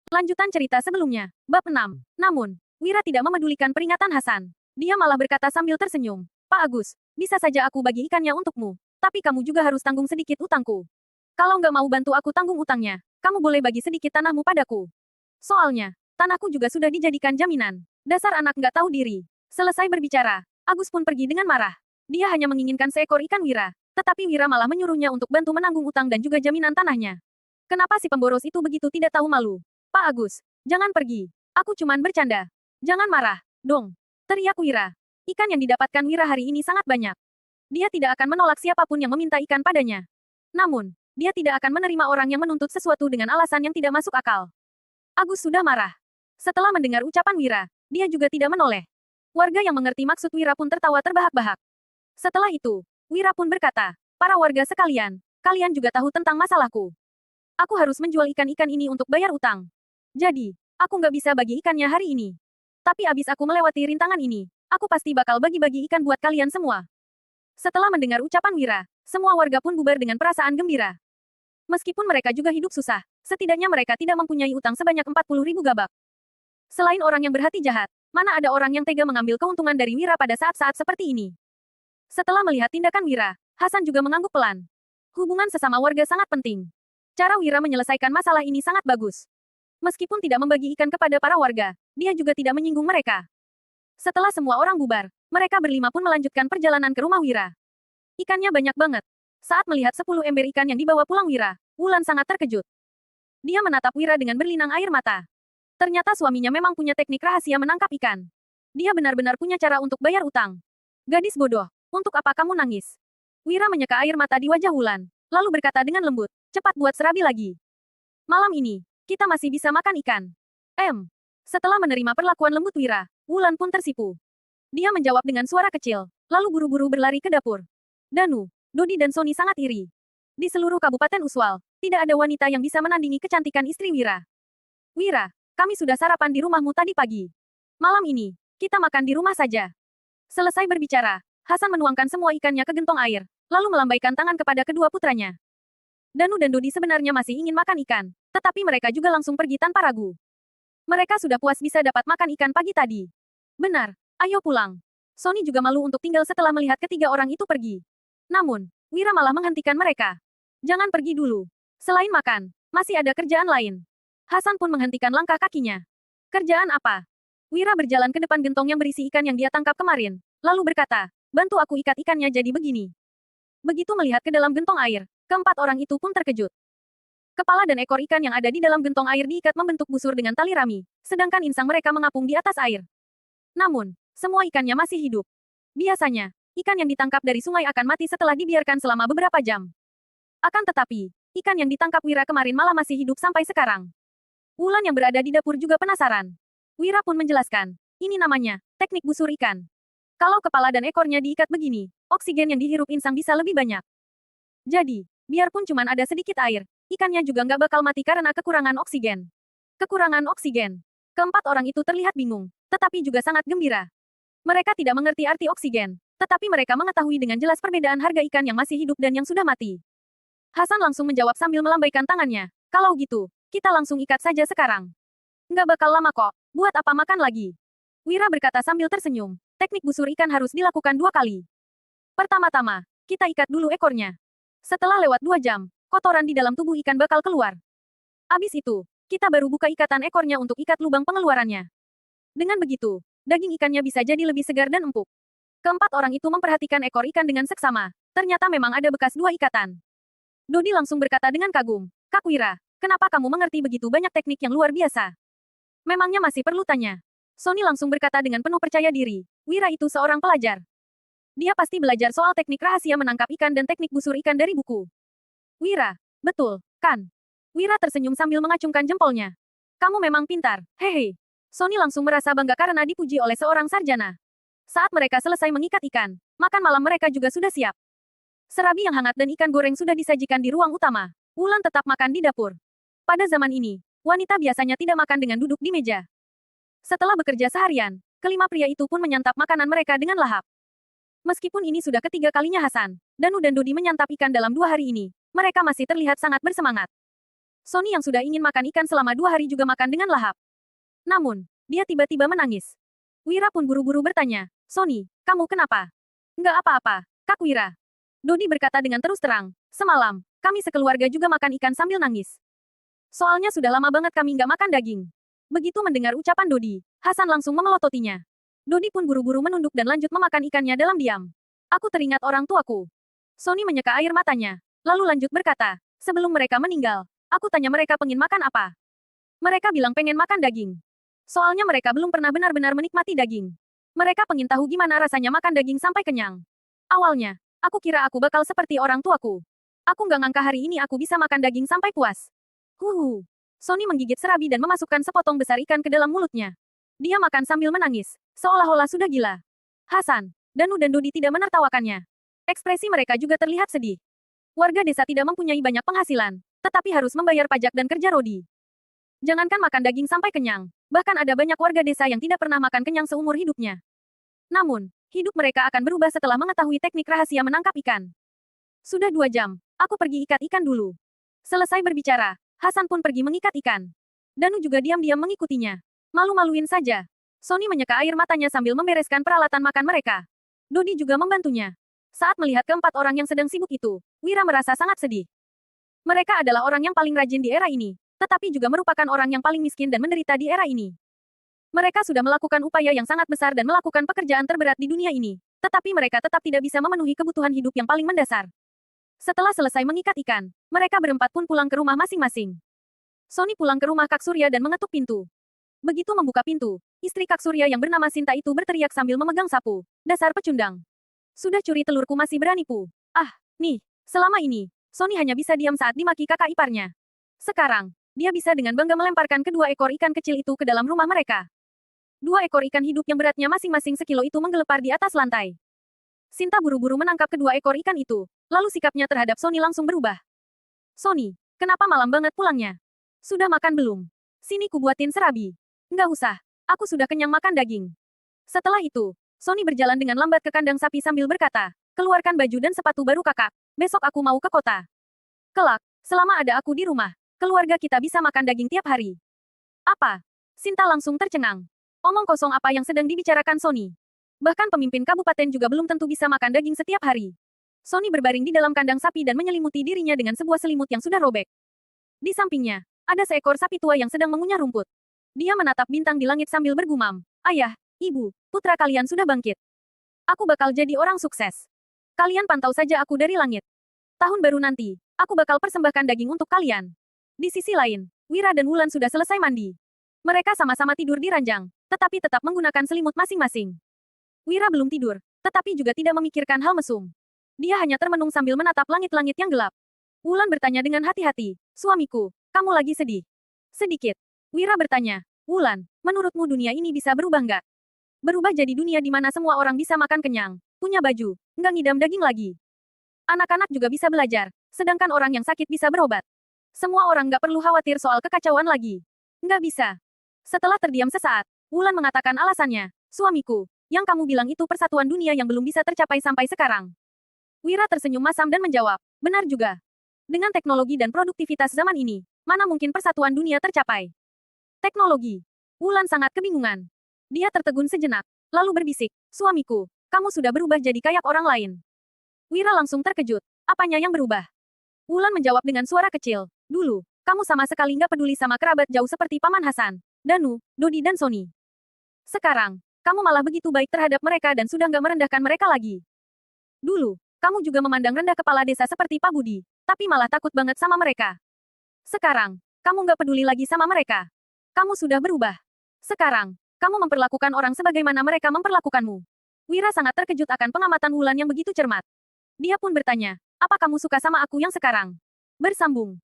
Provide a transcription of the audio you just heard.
Lanjutan cerita sebelumnya. Bab 6. Namun, Wira tidak memedulikan peringatan Hasan. Dia malah berkata sambil tersenyum. Pak Agus, bisa saja aku bagi ikannya untukmu. Tapi kamu juga harus tanggung sedikit utangku. Kalau nggak mau bantu aku tanggung utangnya, kamu boleh bagi sedikit tanahmu padaku. Soalnya, tanahku juga sudah dijadikan jaminan. Dasar anak nggak tahu diri. Selesai berbicara, Agus pun pergi dengan marah. Dia hanya menginginkan seekor ikan Wira. Tetapi Wira malah menyuruhnya untuk bantu menanggung utang dan juga jaminan tanahnya. Kenapa si pemboros itu begitu tidak tahu malu? Pak Agus, jangan pergi. Aku cuman bercanda. Jangan marah, dong. Teriak Wira. Ikan yang didapatkan Wira hari ini sangat banyak. Dia tidak akan menolak siapapun yang meminta ikan padanya. Namun, dia tidak akan menerima orang yang menuntut sesuatu dengan alasan yang tidak masuk akal. Agus sudah marah. Setelah mendengar ucapan Wira, dia juga tidak menoleh. Warga yang mengerti maksud Wira pun tertawa terbahak-bahak. Setelah itu, Wira pun berkata, para warga sekalian, kalian juga tahu tentang masalahku. Aku harus menjual ikan-ikan ini untuk bayar utang. Jadi, aku nggak bisa bagi ikannya hari ini. Tapi abis aku melewati rintangan ini, aku pasti bakal bagi-bagi ikan buat kalian semua. Setelah mendengar ucapan Wira, semua warga pun bubar dengan perasaan gembira. Meskipun mereka juga hidup susah, setidaknya mereka tidak mempunyai utang sebanyak 40.000 gabak. Selain orang yang berhati jahat, mana ada orang yang tega mengambil keuntungan dari Wira pada saat-saat seperti ini. Setelah melihat tindakan Wira, Hasan juga mengangguk pelan. Hubungan sesama warga sangat penting. Cara Wira menyelesaikan masalah ini sangat bagus. Meskipun tidak membagi ikan kepada para warga, dia juga tidak menyinggung mereka. Setelah semua orang bubar, mereka berlima pun melanjutkan perjalanan ke rumah Wira. Ikannya banyak banget. Saat melihat 10 ember ikan yang dibawa pulang Wira, Wulan sangat terkejut. Dia menatap Wira dengan berlinang air mata. Ternyata suaminya memang punya teknik rahasia menangkap ikan. Dia benar-benar punya cara untuk bayar utang. Gadis bodoh, untuk apa kamu nangis? Wira menyeka air mata di wajah Wulan, lalu berkata dengan lembut, cepat buat serabi lagi. Malam ini, kita masih bisa makan ikan. Setelah menerima perlakuan lembut Wira, Wulan pun tersipu. Dia menjawab dengan suara kecil, lalu buru-buru berlari ke dapur. Danu, Dodi dan Sony sangat iri. Di seluruh Kabupaten Uswal, tidak ada wanita yang bisa menandingi kecantikan istri Wira. Wira, kami sudah sarapan di rumahmu tadi pagi. Malam ini, kita makan di rumah saja. Selesai berbicara, Hasan menuangkan semua ikannya ke gentong air, lalu melambaikan tangan kepada kedua putranya. Danu dan Dodi sebenarnya masih ingin makan ikan, tetapi mereka juga langsung pergi tanpa ragu. Mereka sudah puas bisa dapat makan ikan pagi tadi. Benar, ayo pulang. Sony juga malu untuk tinggal setelah melihat ketiga orang itu pergi. Namun, Wira malah menghentikan mereka. Jangan pergi dulu. Selain makan, masih ada kerjaan lain. Hasan pun menghentikan langkah kakinya. Kerjaan apa? Wira berjalan ke depan gentong yang berisi ikan yang dia tangkap kemarin, lalu berkata, bantu aku ikat ikannya jadi begini. Begitu melihat ke dalam gentong air, keempat orang itu pun terkejut. Kepala dan ekor ikan yang ada di dalam gentong air diikat membentuk busur dengan tali rami, sedangkan insang mereka mengapung di atas air. Namun, semua ikannya masih hidup. Biasanya, ikan yang ditangkap dari sungai akan mati setelah dibiarkan selama beberapa jam. Akan tetapi, ikan yang ditangkap Wira kemarin malah masih hidup sampai sekarang. Wulan yang berada di dapur juga penasaran. Wira pun menjelaskan, ini namanya, teknik busur ikan. Kalau kepala dan ekornya diikat begini, oksigen yang dihirup insang bisa lebih banyak. Jadi, biarpun cuma ada sedikit air, ikannya juga nggak bakal mati karena kekurangan oksigen. Kekurangan oksigen. Keempat orang itu terlihat bingung, tetapi juga sangat gembira. Mereka tidak mengerti arti oksigen, tetapi mereka mengetahui dengan jelas perbedaan harga ikan yang masih hidup dan yang sudah mati. Hasan langsung menjawab sambil melambaikan tangannya, kalau gitu, kita langsung ikat saja sekarang. Nggak bakal lama kok, buat apa makan lagi? Wira berkata sambil tersenyum, teknik busur ikan harus dilakukan 2 kali. Pertama-tama, kita ikat dulu ekornya. Setelah lewat 2 jam, kotoran di dalam tubuh ikan bakal keluar. Abis itu, kita baru buka ikatan ekornya untuk ikat lubang pengeluarannya. Dengan begitu, daging ikannya bisa jadi lebih segar dan empuk. Keempat orang itu memperhatikan ekor ikan dengan seksama, ternyata memang ada bekas 2 ikatan. Dodi langsung berkata dengan kagum, Kak Wira, kenapa kamu mengerti begitu banyak teknik yang luar biasa? Memangnya masih perlu tanya? Sony langsung berkata dengan penuh percaya diri, Wira itu seorang pelajar. Dia pasti belajar soal teknik rahasia menangkap ikan dan teknik busur ikan dari buku. Wira, betul, kan? Wira tersenyum sambil mengacungkan jempolnya. Kamu memang pintar, hehe. Sony langsung merasa bangga karena dipuji oleh seorang sarjana. Saat mereka selesai mengikat ikan, makan malam mereka juga sudah siap. Serabi yang hangat dan ikan goreng sudah disajikan di ruang utama. Wulan tetap makan di dapur. Pada zaman ini, wanita biasanya tidak makan dengan duduk di meja. Setelah bekerja seharian, kelima pria itu pun menyantap makanan mereka dengan lahap. Meskipun ini sudah ketiga kalinya Hasan, Danu dan Dodi menyantap ikan dalam 2 hari ini, mereka masih terlihat sangat bersemangat. Sony yang sudah ingin makan ikan selama 2 hari juga makan dengan lahap. Namun, dia tiba-tiba menangis. Wira pun buru-buru bertanya, Sony, kamu kenapa? Nggak apa-apa, Kak Wira. Dodi berkata dengan terus terang, semalam, kami sekeluarga juga makan ikan sambil nangis. Soalnya sudah lama banget kami nggak makan daging. Begitu mendengar ucapan Dodi, Hasan langsung memelototinya. Dodi pun buru-buru menunduk dan lanjut memakan ikannya dalam diam. Aku teringat orang tuaku. Sony menyeka air matanya, lalu lanjut berkata, sebelum mereka meninggal, aku tanya mereka pengen makan apa. Mereka bilang pengen makan daging. Soalnya mereka belum pernah benar-benar menikmati daging. Mereka pengen tahu gimana rasanya makan daging sampai kenyang. Awalnya, aku kira aku bakal seperti orang tuaku. Aku nggak ngangka hari ini aku bisa makan daging sampai puas. Huhu. Sony menggigit serabi dan memasukkan sepotong besar ikan ke dalam mulutnya. Dia makan sambil menangis, seolah-olah sudah gila. Hasan, Danu dan Dodi tidak menertawakannya. Ekspresi mereka juga terlihat sedih. Warga desa tidak mempunyai banyak penghasilan, tetapi harus membayar pajak dan kerja rodi. Jangankan makan daging sampai kenyang, bahkan ada banyak warga desa yang tidak pernah makan kenyang seumur hidupnya. Namun, hidup mereka akan berubah setelah mengetahui teknik rahasia menangkap ikan. Sudah 2 jam, aku pergi ikat ikan dulu. Selesai berbicara, Hasan pun pergi mengikat ikan. Danu juga diam-diam mengikutinya. Malu-maluin saja. Sony menyeka air matanya sambil membereskan peralatan makan mereka. Dodi juga membantunya. Saat melihat keempat orang yang sedang sibuk itu, Wira merasa sangat sedih. Mereka adalah orang yang paling rajin di era ini, tetapi juga merupakan orang yang paling miskin dan menderita di era ini. Mereka sudah melakukan upaya yang sangat besar dan melakukan pekerjaan terberat di dunia ini, tetapi mereka tetap tidak bisa memenuhi kebutuhan hidup yang paling mendasar. Setelah selesai mengikat ikan, mereka berempat pun pulang ke rumah masing-masing. Sony pulang ke rumah Kak Surya dan mengetuk pintu. Begitu membuka pintu, istri Kak Surya yang bernama Sinta itu berteriak sambil memegang sapu. Dasar pecundang. Sudah curi telurku masih berani pu. Ah, nih, selama ini, Sony hanya bisa diam saat dimaki kakak iparnya. Sekarang, dia bisa dengan bangga melemparkan kedua ekor ikan kecil itu ke dalam rumah mereka. 2 ekor ikan hidup yang beratnya masing-masing sekilo itu menggelepar di atas lantai. Sinta buru-buru menangkap kedua ekor ikan itu, lalu sikapnya terhadap Sony langsung berubah. Sony, kenapa malam banget pulangnya? Sudah makan belum? Sini kubuatin serabi. Nggak usah, aku sudah kenyang makan daging. Setelah itu, Sony berjalan dengan lambat ke kandang sapi sambil berkata, keluarkan baju dan sepatu baru kakak, besok aku mau ke kota. Kelak, selama ada aku di rumah, keluarga kita bisa makan daging tiap hari. Apa? Sinta langsung tercengang. Omong kosong apa yang sedang dibicarakan Sony? Bahkan pemimpin kabupaten juga belum tentu bisa makan daging setiap hari. Sony berbaring di dalam kandang sapi dan menyelimuti dirinya dengan sebuah selimut yang sudah robek. Di sampingnya, ada seekor sapi tua yang sedang mengunyah rumput. Dia menatap bintang di langit sambil bergumam, ayah, ibu, putra kalian sudah bangkit. Aku bakal jadi orang sukses. Kalian pantau saja aku dari langit. Tahun baru nanti, aku bakal persembahkan daging untuk kalian. Di sisi lain, Wira dan Wulan sudah selesai mandi. Mereka sama-sama tidur di ranjang, tetapi tetap menggunakan selimut masing-masing. Wira belum tidur, tetapi juga tidak memikirkan hal mesum. Dia hanya termenung sambil menatap langit-langit yang gelap. Wulan bertanya dengan hati-hati, suamiku, kamu lagi sedih? Sedikit. Wira bertanya, Wulan, menurutmu dunia ini bisa berubah nggak? Berubah jadi dunia di mana semua orang bisa makan kenyang, punya baju, nggak ngidam daging lagi. Anak-anak juga bisa belajar, sedangkan orang yang sakit bisa berobat. Semua orang nggak perlu khawatir soal kekacauan lagi. Nggak bisa. Setelah terdiam sesaat, Wulan mengatakan alasannya, suamiku, yang kamu bilang itu persatuan dunia yang belum bisa tercapai sampai sekarang. Wira tersenyum masam dan menjawab, benar juga. Dengan teknologi dan produktivitas zaman ini, mana mungkin persatuan dunia tercapai? Teknologi. Wulan sangat kebingungan. Dia tertegun sejenak, lalu berbisik, suamiku, kamu sudah berubah jadi kayak orang lain. Wira langsung terkejut, apanya yang berubah? Wulan menjawab dengan suara kecil, dulu, kamu sama sekali nggak peduli sama kerabat jauh seperti Paman Hasan, Danu, Dodi dan Sony. Sekarang, kamu malah begitu baik terhadap mereka dan sudah nggak merendahkan mereka lagi. Dulu, kamu juga memandang rendah kepala desa seperti Pak Budi, tapi malah takut banget sama mereka. Sekarang, kamu nggak peduli lagi sama mereka. Kamu sudah berubah. Sekarang, kamu memperlakukan orang sebagaimana mereka memperlakukanmu. Wira sangat terkejut akan pengamatan Wulan yang begitu cermat. Dia pun bertanya, apa kamu suka sama aku yang sekarang? Bersambung.